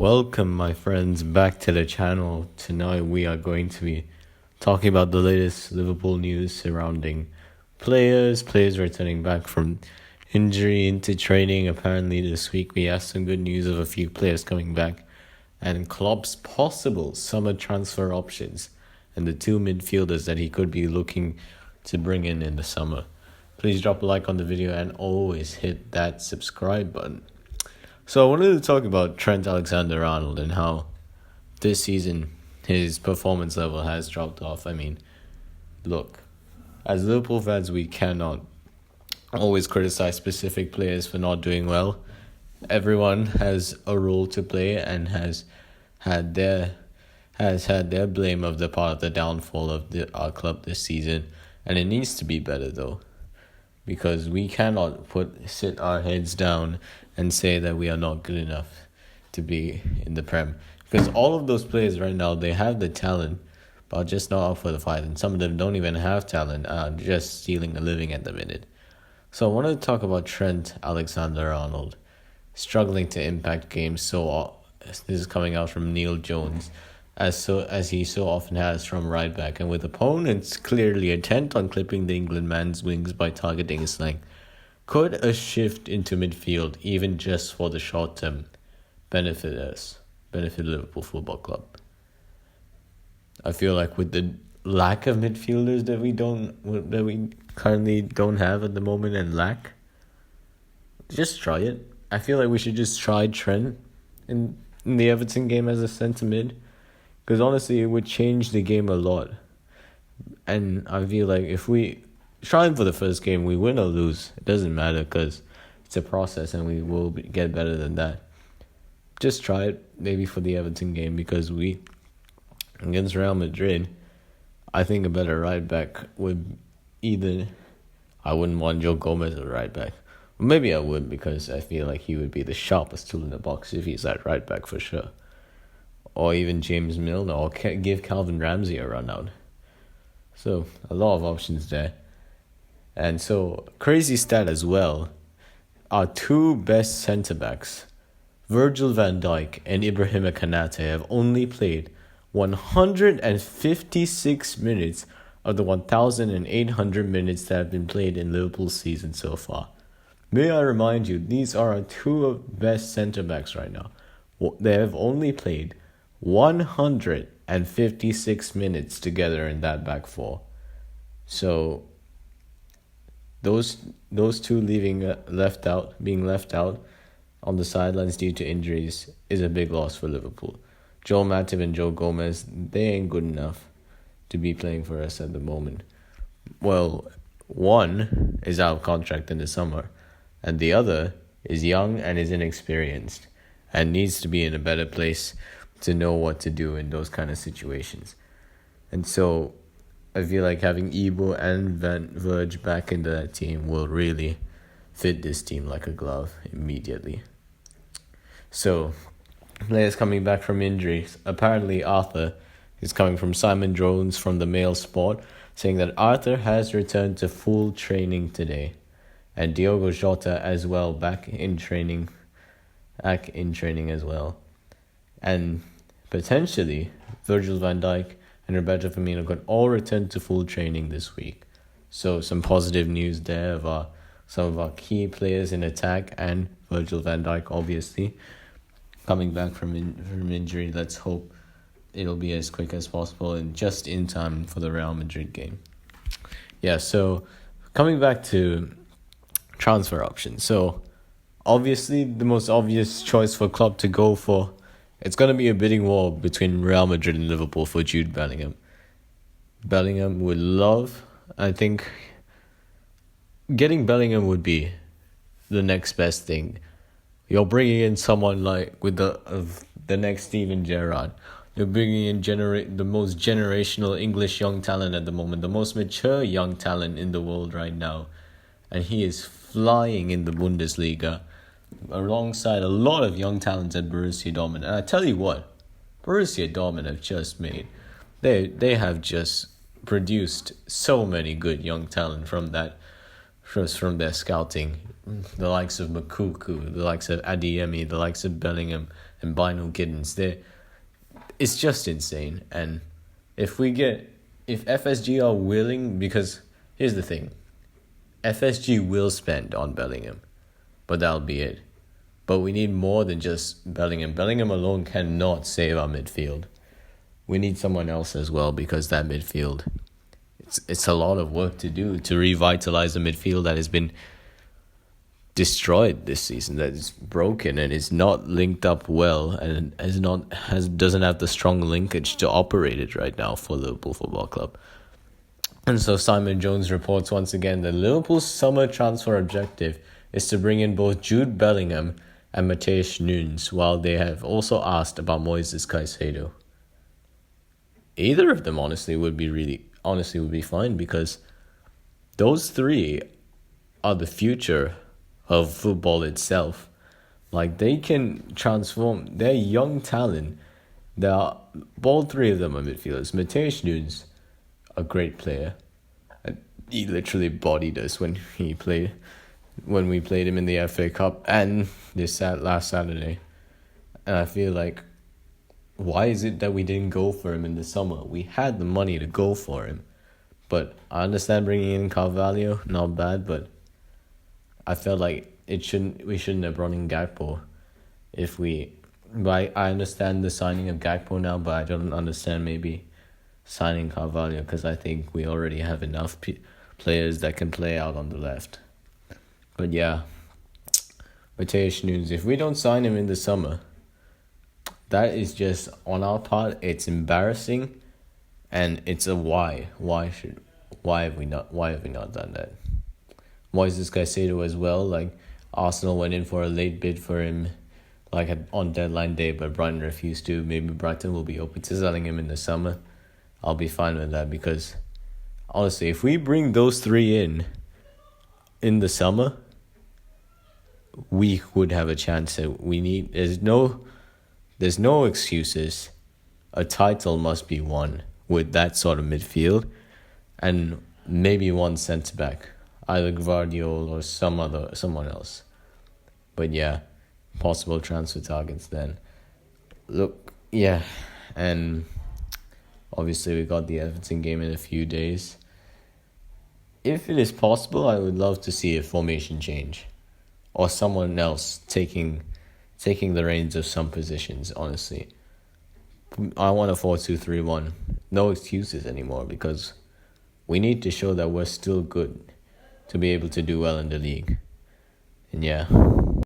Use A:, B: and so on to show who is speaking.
A: Welcome, my friends, back to the channel. Tonight we are going to be talking about the latest Liverpool news surrounding players returning back from injury into training. Apparently this week we have some good news of a few players coming back and Klopp's possible summer transfer options and the two midfielders that he could be looking to bring in the summer. Please drop a like on the video and always hit that subscribe button. So I wanted to talk about Trent Alexander-Arnold and how this season his performance level has dropped off. I mean, look, as Liverpool fans, we cannot always criticize specific players for not doing well. Everyone has a role to play and has had their blame of the part of the downfall of our club this season, and it needs to be better though, because we cannot sit our heads down and say that we are not good enough to be in the Prem. Because all of those players right now, they have the talent, but are just not up for the fight. And some of them don't even have talent, just stealing a living at the minute. So I wanted to talk about Trent Alexander-Arnold struggling to impact games. This is coming out from Neil Jones, as he so often has from right back, and with opponents clearly intent on clipping the England man's wings by targeting his length. Could a shift into midfield, even just for the short term, benefit Liverpool Football Club? I feel like with the lack of midfielders that we currently don't have at the moment just try it. I feel like we should just try Trent in the Everton game as a centre mid, because honestly it would change the game a lot. And I feel like if we try him for the first game, we win or lose, it doesn't matter, because it's a process and we will get better than that. Just try it maybe for the Everton game, because against Real Madrid, I think a better right back would I wouldn't want Joe Gomez as a right back. Maybe I would, because I feel like he would be the sharpest tool in the box if he's at right back for sure. Or even James Milner, or give Calvin Ramsey a run out. So a lot of options there. And so, crazy stat as well, our two best centre-backs, Virgil van Dijk and Ibrahima Konate, have only played 156 minutes of the 1,800 minutes that have been played in Liverpool's season so far. May I remind you, these are our two best centre-backs right now. They have only played 156 minutes together in that back four. So those two being left out on the sidelines due to injuries is a big loss for Liverpool. Joel Matip and Joe Gomez, they ain't good enough to be playing for us at the moment. Well, one is out of contract in the summer, and the other is young and is inexperienced and needs to be in a better place to know what to do in those kind of situations. And so I feel like having Ebo and Verge back into that team will really fit this team like a glove immediately. So, players coming back from injuries. Apparently Arthur is coming from Simon Jones from the Mail Sport, saying that Arthur has returned to full training today. And Diogo Jota as well, back in training as well. And potentially Virgil van Dijk and Roberto Firmino could all return to full training this week. So some positive news there of some of our key players in attack, and Virgil van Dijk obviously coming back from injury. Let's hope it'll be as quick as possible and just in time for the Real Madrid game. Yeah, so coming back to transfer options. So obviously the most obvious choice for Klopp to go for, it's going to be a bidding war between Real Madrid and Liverpool for Jude Bellingham. Bellingham would love, I think, getting Bellingham would be the next best thing. You're bringing in someone like with the next Steven Gerrard. You're bringing in the most generational English young talent at the moment, the most mature young talent in the world right now. And he is flying in the Bundesliga alongside a lot of young talents at Borussia Dortmund. And I tell you what, Borussia Dortmund have just they have just produced so many good young talent from their scouting. The likes of Makuku, the likes of Adeyemi, the likes of Bellingham, and Bino Giddens. It's just insane. And if FSG are willing, because here's the thing, FSG will spend on Bellingham, but that'll be it. But we need more than just Bellingham. Bellingham alone cannot save our midfield. We need someone else as well, because that midfield, it's a lot of work to do to revitalize a midfield that has been destroyed this season, that is broken and is not linked up well, and doesn't have the strong linkage to operate it right now for Liverpool Football Club. And so Simon Jones reports once again that Liverpool's summer transfer objective is to bring in both Jude Bellingham and Matheus Nunes, while they have also asked about Moises Caicedo. Either of them honestly would be fine, because those three are the future of football itself. Like, they can transform. They're young talent. All three of them are midfielders. Matheus Nunes, a great player. He literally bodied us when we played him in the FA Cup and last Saturday. And I feel like, why is it that we didn't go for him in the summer? We had the money to go for him. But I understand bringing in Carvalho, not bad, but I felt like we shouldn't have brought in Gakpo. But I understand the signing of Gakpo now, but I don't understand maybe signing Carvalho, because I think we already have enough players that can play out on the left. But yeah, Matheus Nunes, if we don't sign him in the summer, that is just, on our part, it's embarrassing, and it's a why. Why have we not done that? Moises Caicedo as well, like, Arsenal went in for a late bid for him, like, on deadline day, but Brighton refused to. Maybe Brighton will be open to selling him in the summer. I'll be fine with that, because honestly, if we bring those three in the summer, we would have a chance. There's no excuses. A title must be won with that sort of midfield, and maybe one centre back, either Gvardiol or someone else. But yeah, possible transfer targets then. Look, yeah, and obviously we got the Everton game in a few days. If it is possible, I would love to see a formation change, or someone else taking the reins of some positions, honestly. I want a 4-2-3-1. No excuses anymore, because we need to show that we're still good to be able to do well in the league. And yeah.